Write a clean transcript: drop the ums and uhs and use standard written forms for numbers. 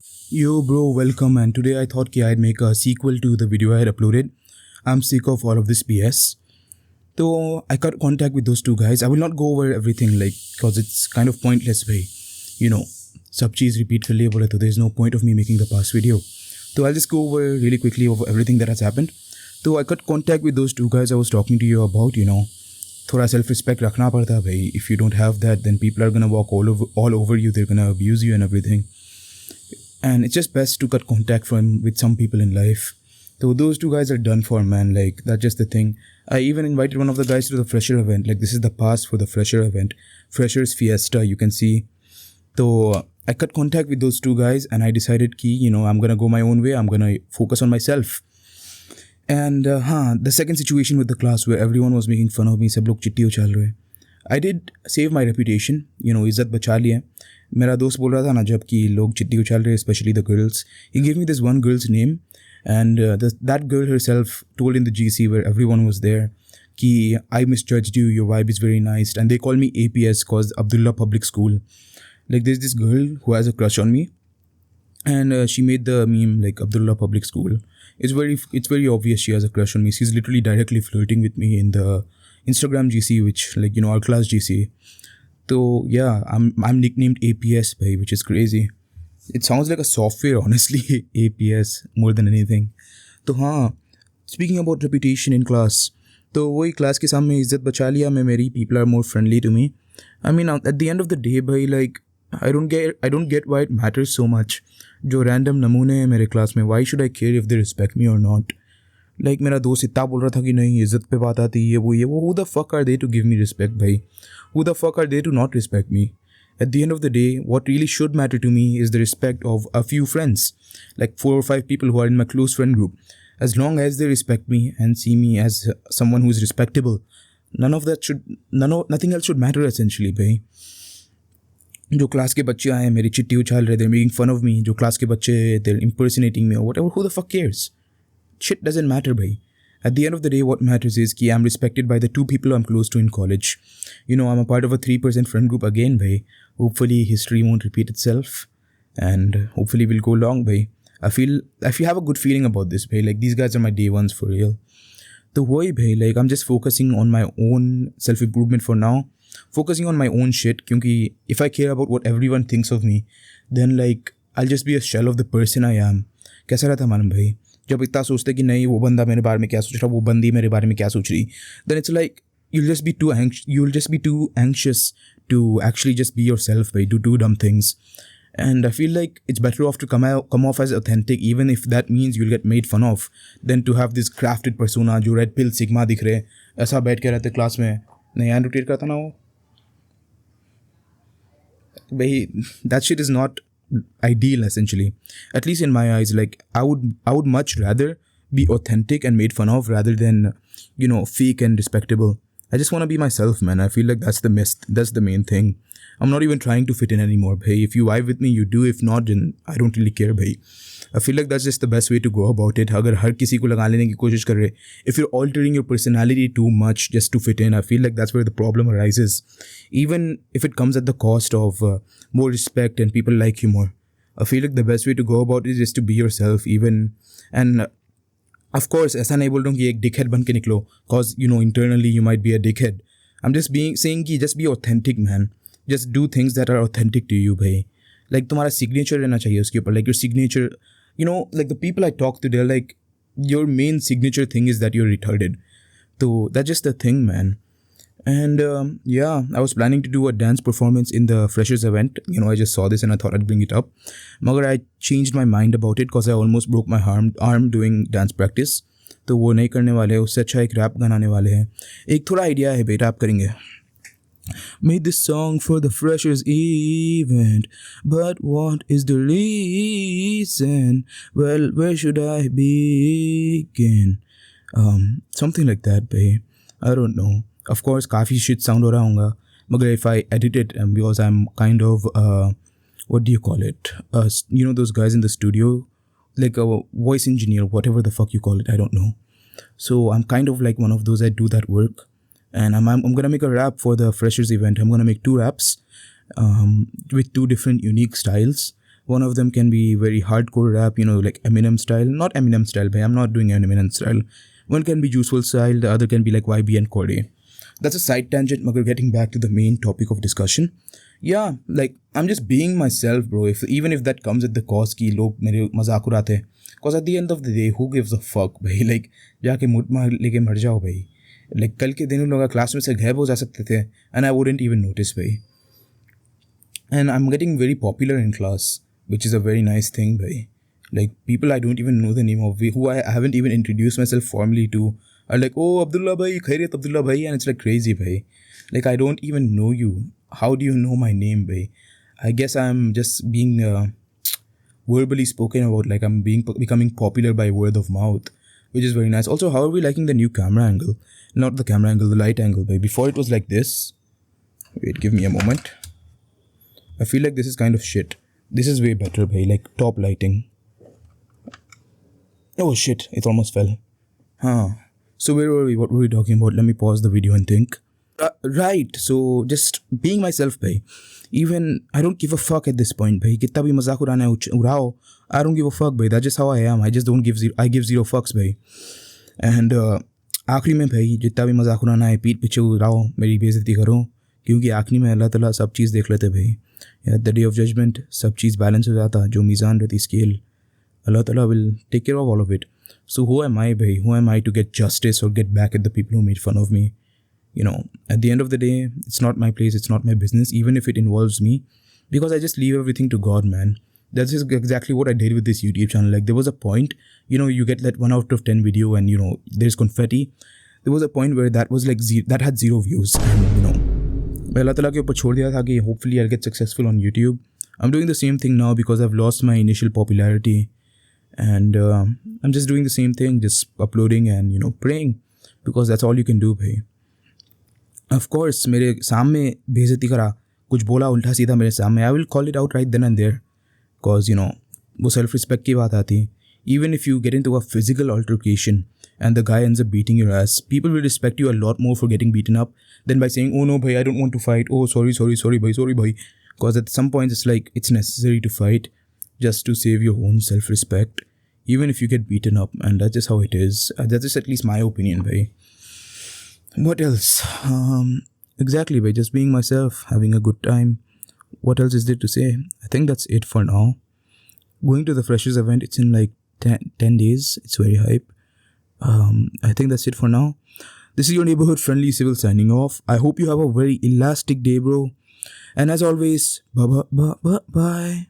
Yo, bro, welcome. And today I thought I'd make a sequel to the video I had uploaded. I'm sick of all of this BS. So I got contact with those two guys. I will not go over everything, cause it's kind of pointless. Way, you know, सब चीज़ repeat कर लिए बोले तो there's no point of me making the past video. So I'll just go over really quickly over everything that has happened. So I got contact with those two guys I was talking to you about. थोड़ा self respect रखना पड़ता है भाई. If you don't have that, then people are gonna walk all over you. They're gonna abuse you and everything. And it's just best to cut contact with some people in life. So those two guys are done for, man. Like, that's just the thing. I even invited one of the guys to the fresher event. Like, this is the pass for the fresher event. Freshers Fiesta, you can see. So I cut contact with those two guys and I decided I'm gonna go my own way. I'm gonna focus on myself. And the second situation with the class where everyone was making fun of me, सब लोग चिट्ठी उछाल रहे. I did save my reputation, इज्जत बचा ली है. मेरा दोस्त बोल रहा था ना जब कि लोग चिट्ठी उछाल रहे, especially the girls. He gave me this one girl's name, and that girl herself told in the GC where everyone was there कि I misjudged you, your vibe is very nice, and they call me APS cause Abdullah Public School. Like, there's this girl who has a crush on me, and she made the meme like Abdullah Public School. It's very obvious she has a crush on me. She's literally directly flirting with me in the Instagram GC, which our class GC. So yeah, I'm nicknamed APS, bhai, which is crazy. It sounds like a software, honestly. APS more than anything. So speaking about reputation in class, तो वही class के सामने इज्जत बचा लिया मैं मेरी. People are more friendly to me. I mean, at the end of the day, bhai, like I don't get why it matters so much. जो random नमूने हैं मेरे class में, why should I care if they respect me or not? Like, मेरा दोस्त इतना बोल रहा था कि नहीं इज्जत पे बात आती है ये वो who the fuck are they to give me respect, भाई? Who the fuck are they to not respect me? At the end of the day, what really should matter to me is the respect of a few friends, like 4 or 5 people who are in my close friend group. As long as they respect me and see me as someone who is respectable, nothing else should matter essentially, भाई. जो class के बच्चे आए मेरी चिट्ठी उछाल रहे, they're making fun of me. जो क्लास के बच्चे they're impersonating me or whatever, who the fuck cares? Shit doesn't matter, bhai. At the end of the day, what matters is that I'm respected by the 2 people I'm close to in college. I'm a part of a 3% friend group again, bhai. Hopefully, history won't repeat itself. And hopefully, we'll go long, bhai. I feel have a good feeling about this, bhai. Like, these guys are my day ones for real. So, why, bhai? Like, I'm just focusing on my own self-improvement for now. Focusing on my own shit. Because if I care about what everyone thinks of me, then, like, I'll just be a shell of the person I am. कैसा रहता मालूम भाई? जब इतना सोचते कि नहीं वो बंदा मेरे बारे में क्या सोच रहा, वो बंदी मेरे बारे में क्या सोच रही, then it's like you'll just be too anxious to actually just be yourself, by do dumb things. And I feel like it's better off to come off as authentic, even if that means you'll get made fun of, than to have this crafted persona जो red pill sigma दिख रहे ऐसा बैठ के रहते class में. नहीं hand rotate करता ना वो भाई, that shit is not ideal essentially, at least in my eyes. Like, I would much rather be authentic and made fun of rather than fake and respectable. I just want to be myself, man. I feel like that's the main thing. I'm not even trying to fit in anymore, bhai. If you vibe with me, you do. If not, then I don't really care, bhai. I feel like that's just the best way to go about it. अगर हर किसी को लगा लेने की कोशिश कर रहे, if you're altering your personality too much just to fit in, I feel like that's where the problem arises. Even if it comes at the cost of more respect and people like you more. I feel like the best way to go about it is just to be yourself, even. And of course, ऐसा नहीं बोल रहा हूँ कि एक dickhead बन के निकलो, cause internally you might be a dickhead. I'm just saying कि just be authentic, man. Just do things that are authentic to you, bhai. Like, तुम्हारा signature रहना चाहिए उसके ऊपर. Like, your signature, like the people I talk to, they're like, your main signature thing is that you're retarded. So that's just the thing, man. And yeah, I was planning to do a dance performance in the freshers event. I just saw this and I thought I'd bring it up. Magar I changed my mind about it because I almost broke my arm doing dance practice. तो वो नहीं करने वाले, उससे अच्छा एक rap गाने वाले हैं. एक थोड़ा आइडिया है भाई, रैप करेंगे. Made this song for the freshers event, but what is the reason? Well, where should I begin? Something like that, babe. I don't know. Of course, काफ़ी shit sound हो रहा होगा. मगर if I edit it, because I'm kind of what do you call it? Those guys in the studio, like a voice engineer, whatever the fuck you call it, I don't know. So I'm kind of like one of those that do that work. And I'm gonna make a rap for the freshers event. I'm gonna make 2 raps with 2 different unique styles. One of them can be very hardcore rap, like Eminem style. Not Eminem style, bhai. I'm not doing Eminem style. One can be Juice WRLD style. The other can be like YB and Corday. That's a side tangent, but getting back to the main topic of discussion. Yeah, like I'm just being myself, bro. Even if that comes at the cost ki log mere mazak urate hain. Because at the end of the day, who gives a fuck, bhai? Like जाके मुट मार लेके मर जाओ भाई. Like कल के दिन उन लोगों क्लास में से गायब हो जा सकते थे, and I wouldn't even notice, भाई. And I'm getting very popular in class, which is a very nice thing, bhai. Like people I don't even know the name of, who I haven't even introduced myself formally to, are like, oh Abdullah bhai, khairiyat Abdullah bhai, and it's like crazy, bhai. Like I don't even know you. How do you know my name, bhai? I guess I'm just being verbally spoken about, like I'm becoming popular by word of mouth, which is very nice. Also, how are we liking the new camera angle? Not the camera angle, the light angle, bhai. Before it was like this. Wait, give me a moment. I feel like this is kind of shit. This is way better, bhai. Like top lighting. Oh shit, it almost fell. So where were we? What were we talking about? Let me pause the video and think. Right, so just being myself, bhai. Even I don't give a fuck at this point, bhai. Kitta bhi mazak urana hai urao. I don't give a fuck, bhai. That's just how I am. I just don't give zero. I give zero fucks, bhai. And आखिरी में भाई जितना भी मजाक उड़ाना है पीठ पीछे उड़ाओ, मेरी बेइज्जती करो, क्योंकि आखिरी में अल्लाह ताला सब चीज़ देख लेते भाई. द डे ऑफ जजमेंट सब चीज़ बैलेंस हो जाता, जो मीज़ान रहती scale, Allah Ta'ala will take care of all of it. So who am I, bhai? Who am I to get justice or get back at the people who made fun of me? At the end of the day, it's not my place, it's not my business, even if it involves me, because I just leave everything to God, man. That's just exactly what I did with this YouTube channel. Like there was a point, you get that 1 out of 10 video and, there's confetti. There was a point where that was like that had 0 views. And, Allah Ta'ala ke upar chhod diya tha ki hopefully I'll get successful on YouTube. I'm doing the same thing now because I've lost my initial popularity. And I'm just doing the same thing, just uploading and, praying. Because that's all you can do, bhai. Of course, मेरे सामने बेइज्जती करा, कुछ बोला उल्टा सीधा मेरे सामने, I will call it out right then and there. Because, वो self-respect की बात आती. Even if you get into a physical altercation and the guy ends up beating your ass, people will respect you a lot more for getting beaten up than by saying, oh no, bhai, I don't want to fight. Oh, sorry, bhai. Because at some point, it's like, it's necessary to fight just to save your own self-respect. Even if you get beaten up, and that's just how it is. That is at least my opinion, bhai. What else? Exactly, bhai. Just being myself, having a good time. What else is there to say? I think that's it for now. Going to the Freshers event, it's in like 10 days. It's very hype. I think that's it for now. This is your neighborhood friendly civil signing off. I hope you have a very elastic day, bro. And as always, bye.